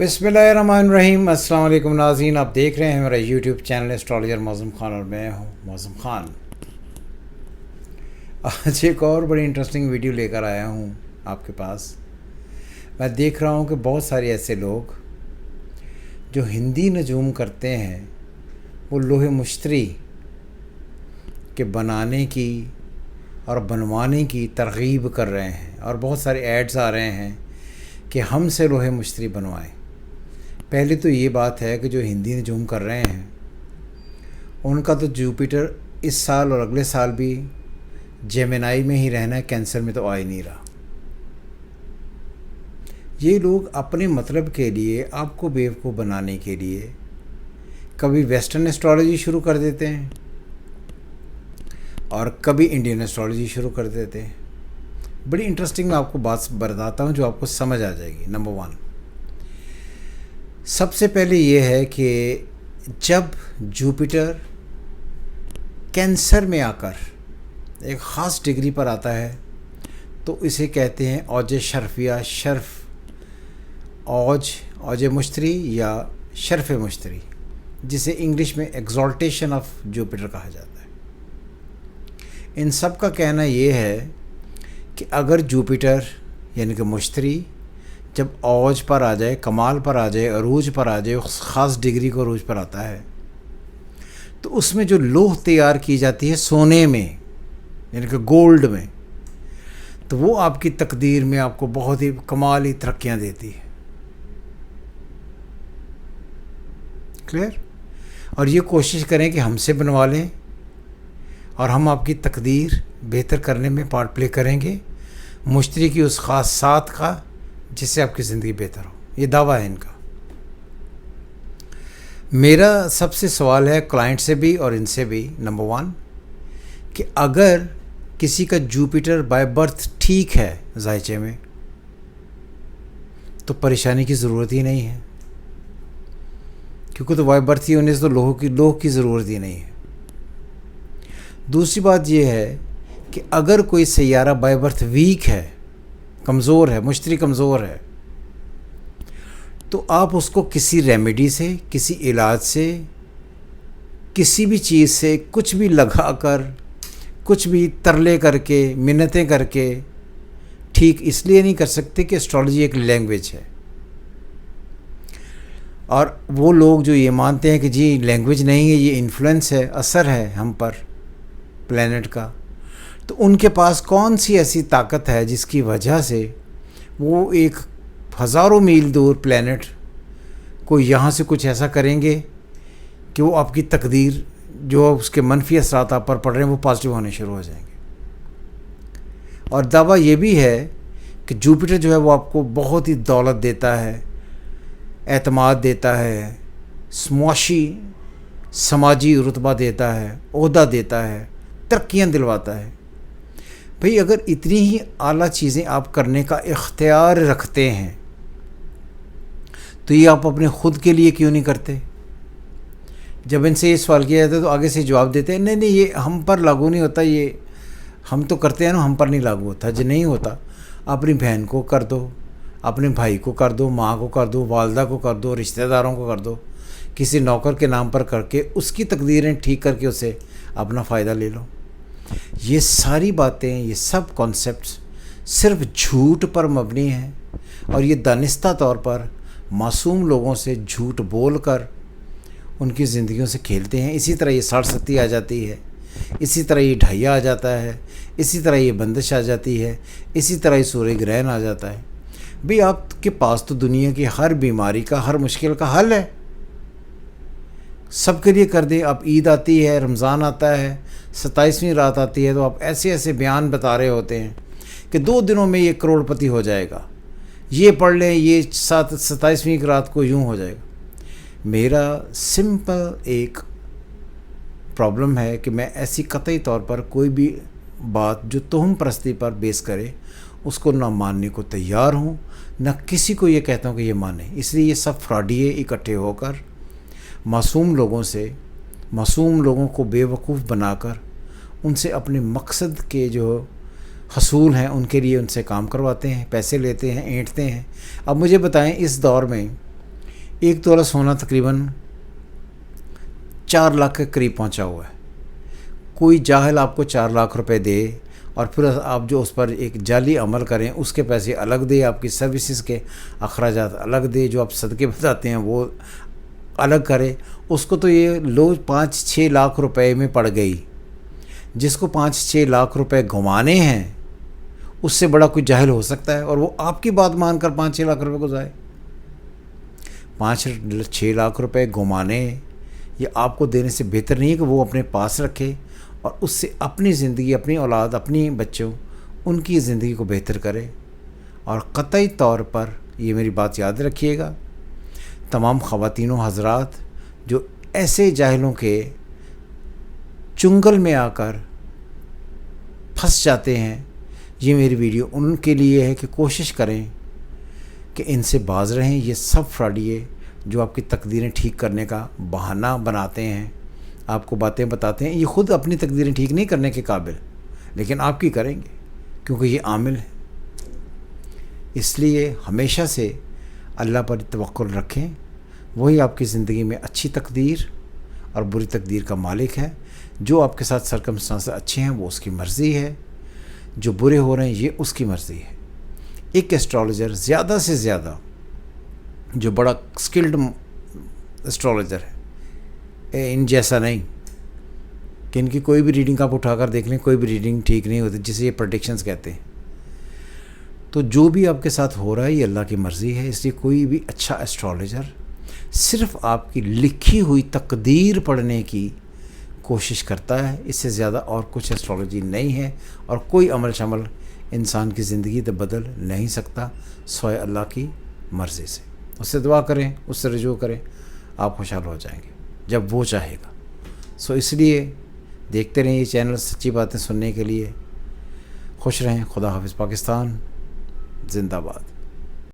बिस्मिल्लाहिर्रहमानिर्रहीम। अस्सलाम वालेकुम नाज़रीन, आप देख रहे हैं मेरा YouTube channel astrologer Mauzam Khan और मैं हूँ मौज़म ख़ान। आज एक और बड़ी इंटरेस्टिंग वीडियो लेकर आया हूँ आपके पास। मैं देख रहा हूँ कि बहुत सारे ऐसे लोग जो हिंदी नजूम करते हैं वो लोहे मुश्तरी के बनाने की और बनवाने की तरगीब कर रहे हैं और बहुत सारे एड्स आ रहे हैं कि हमसे लोहे मुश्तरी बनवाएं। पहले तो ये बात है कि जो हिंदी नजूम कर रहे हैं उनका तो जुपिटर इस साल और अगले साल भी जेमिनाई में ही रहना है, कैंसर में तो आ ही नहीं रहा। ये लोग अपने मतलब के लिए, आपको बेवकूफ़ बनाने के लिए कभी वेस्टर्न एस्ट्रोलॉजी शुरू कर देते हैं और कभी इंडियन एस्ट्रोलॉजी शुरू कर देते हैं। बड़ी इंटरेस्टिंग मैं आपको बात बताता हूँ जो आपको समझ आ जाएगी। नंबर 1, सबसे पहले ये है कि जब जुपिटर कैंसर में आकर एक ख़ास डिग्री पर आता है तो इसे कहते हैं औज शर्फ या शर्फ, औज मुश्तरी या शर्फ मुश्तरी, जिसे इंग्लिश में एक्सॉल्टेशन ऑफ जुपिटर कहा जाता है। इन सब का कहना ये है कि अगर जुपिटर यानी कि मुश्तरी जब औज पर आ जाए, कमाल पर आ जाए, अरूज पर आ जाए, उस ख़ास डिग्री को अरूज पर आता है तो उसमें जो लोह तैयार की जाती है सोने में यानी कि गोल्ड में, तो वो आपकी तकदीर में आपको बहुत ही कमाली तरक्कियाँ देती है। क्लियर? और ये कोशिश करें कि हमसे बनवा लें और हम आपकी तकदीर बेहतर करने में पार्ट प्ले करेंगे, मुश्तरी की उस ख़ास साथ का, जिससे आपकी ज़िंदगी बेहतर हो। ये दावा है इनका। मेरा सबसे सवाल है क्लाइंट से भी और इनसे भी, नंबर 1, कि अगर किसी का जुपिटर बाय बर्थ ठीक है जायचे में तो परेशानी की ज़रूरत ही नहीं है, क्योंकि तो बाय बर्थ ही होने से तो लोह की ज़रूरत ही नहीं है। दूसरी बात यह है कि अगर कोई सैयारा बाय बर्थ वीक है, कमज़ोर है, मुश्तरी कमज़ोर है, तो आप उसको किसी रेमेडी से, किसी इलाज से, किसी भी चीज़ से कुछ भी लगा कर, कुछ भी तरले करके, मिन्नतें करके ठीक इसलिए नहीं कर सकते कि एस्ट्रोलॉजी एक लैंग्वेज है। और वो लोग जो ये मानते हैं कि जी लैंग्वेज नहीं है, ये इन्फ्लुएंस है, असर है हम पर प्लैनेट का, तो उनके पास कौन सी ऐसी ताकत है जिसकी वजह से वो एक हज़ारों मील दूर प्लैनेट को यहाँ से कुछ ऐसा करेंगे कि वो आपकी तकदीर, जो उसके मनफी असरात आप पर पड़ रहे हैं, वो पॉजिटिव होने शुरू हो जाएंगे। और दावा ये भी है कि जुपिटर जो है वो आपको बहुत ही दौलत देता है, एतमाद देता है, स्मॉशी समाजी रुतबा देता है, ओहदा देता है, तरक्कियाँ दिलवाता है। भाई अगर इतनी ही आला चीज़ें आप करने का इख्तियार रखते हैं तो ये आप अपने ख़ुद के लिए क्यों नहीं करते? जब इनसे ये सवाल किया जाता है तो आगे से जवाब देते हैं नहीं नहीं ये हम पर लागू नहीं होता, ये हम तो करते हैं ना, हम पर नहीं लागू होता। जो नहीं होता अपनी बहन को कर दो, अपने भाई को कर दो, माँ को कर दो, वालदा को कर दो, रिश्तेदारों को कर दो, किसी नौकर के नाम पर करके उसकी तकदीरें ठीक करके उसे अपना फ़ायदा ले लो। ये सारी बातें, ये सब कॉन्सेप्ट्स सिर्फ झूठ पर मबनी हैं और ये दानिस्ता तौर पर मासूम लोगों से झूठ बोलकर उनकी ज़िंदगियों से खेलते हैं। इसी तरह ये 60-70 आ जाती है, इसी तरह ये ढाइया आ जाता है, इसी तरह ये बंदिश आ जाती है, इसी तरह ये सूर्य ग्रहण आ जाता है। भाई आपके पास तो दुनिया की हर बीमारी का, हर मुश्किल का हल है, सबके लिए कर दे। अब ईद आती है, रमज़ान आता है, 27वीं रात आती है, तो आप ऐसे ऐसे बयान बता रहे होते हैं कि 2 दिनों में ये करोड़पति हो जाएगा, ये पढ़ लें, ये 27वीं की रात को यूँ हो जाएगा। मेरा सिंपल एक प्रॉब्लम है कि मैं ऐसी कतई तौर पर कोई भी बात जो तोहम परस्ती पर बेस करे उसको ना मानने को तैयार हूँ, ना किसी को ये कहता हूँ कि ये माने। इसलिए ये सब फ्रॉडिये इकट्ठे होकर मासूम लोगों को बेवकूफ़ बनाकर उनसे अपने मकसद के जो हसूल हैं उनके लिए उनसे काम करवाते हैं, पैसे लेते हैं, ऐंठते हैं। अब मुझे बताएं, इस दौर में 1 तोला सोना तकरीबन 4 लाख के करीब पहुंचा हुआ है। कोई जाहिल आपको 4 लाख रुपए दे और फिर आप जो उस पर एक जाली अमल करें, उसके पैसे अलग दे, आपकी सर्विसेज के अखराजात अलग दे, जो आप सदके बताते हैं वो अलग करे, उसको तो ये लो 5-6 लाख रुपए में पड़ गई। जिसको 5-6 लाख रुपए घुमाने हैं, उससे बड़ा कोई जाहिल हो सकता है? और वो आपकी बात मानकर 5-6 लाख रुपए को जाए। 5-6 लाख रुपए घुमाने ये आपको देने से बेहतर नहीं है कि वो अपने पास रखे और उससे अपनी ज़िंदगी, अपनी औलाद, अपनी बच्चों, उनकी ज़िंदगी को बेहतर करे। और क़तई तौर पर ये मेरी बात याद रखिएगा, तमाम ख़वातीनों हज़रात जो ऐसे जाहिलों के चुंगल में आकर फंस जाते हैं, ये मेरी वीडियो उनके लिए है कि कोशिश करें कि इनसे बाज रहें। ये सब फ्रॉडिये जो आपकी तकदीरें ठीक करने का बहाना बनाते हैं, आपको बातें बताते हैं, ये ख़ुद अपनी तकदीरें ठीक नहीं करने के काबिल, लेकिन आपकी करेंगे क्योंकि ये आमिल है। इसलिए हमेशा से अल्लाह पर तवक्कुल रखें, वही आपकी ज़िंदगी में अच्छी तकदीर और बुरी तकदीर का मालिक है। जो आपके साथ सरकमस्टांस अच्छे हैं वो उसकी मर्ज़ी है, जो बुरे हो रहे हैं ये उसकी मर्ज़ी है। एक एस्ट्रोलॉजर ज़्यादा से ज़्यादा जो बड़ा स्किल्ड एस्ट्रोलॉजर है, इन जैसा नहीं कि इनकी कोई भी रीडिंग आप उठाकर देख लें, कोई भी रीडिंग ठीक नहीं होती, जिसे ये प्रेडिक्शंस कहते हैं। तो जो भी आपके साथ हो रहा है ये अल्लाह की मर्ज़ी है। इसलिए कोई भी अच्छा एस्ट्रोलॉजर सिर्फ़ आपकी लिखी हुई तकदीर पढ़ने की कोशिश करता है, इससे ज़्यादा और कुछ एस्ट्रोलॉजी नहीं है। और कोई अमल शमल इंसान की ज़िंदगी तो बदल नहीं सकता सोए अल्लाह की मर्ज़ी से। उससे दुआ करें, उससे रजू करें, आप खुशहाल हो जाएंगे जब वो चाहेगा। सो इसलिए देखते रहें ये चैनल सच्ची बातें सुनने के लिए। खुश रहें। खुदा हाफिज़। पाकिस्तान जिंदाबाद।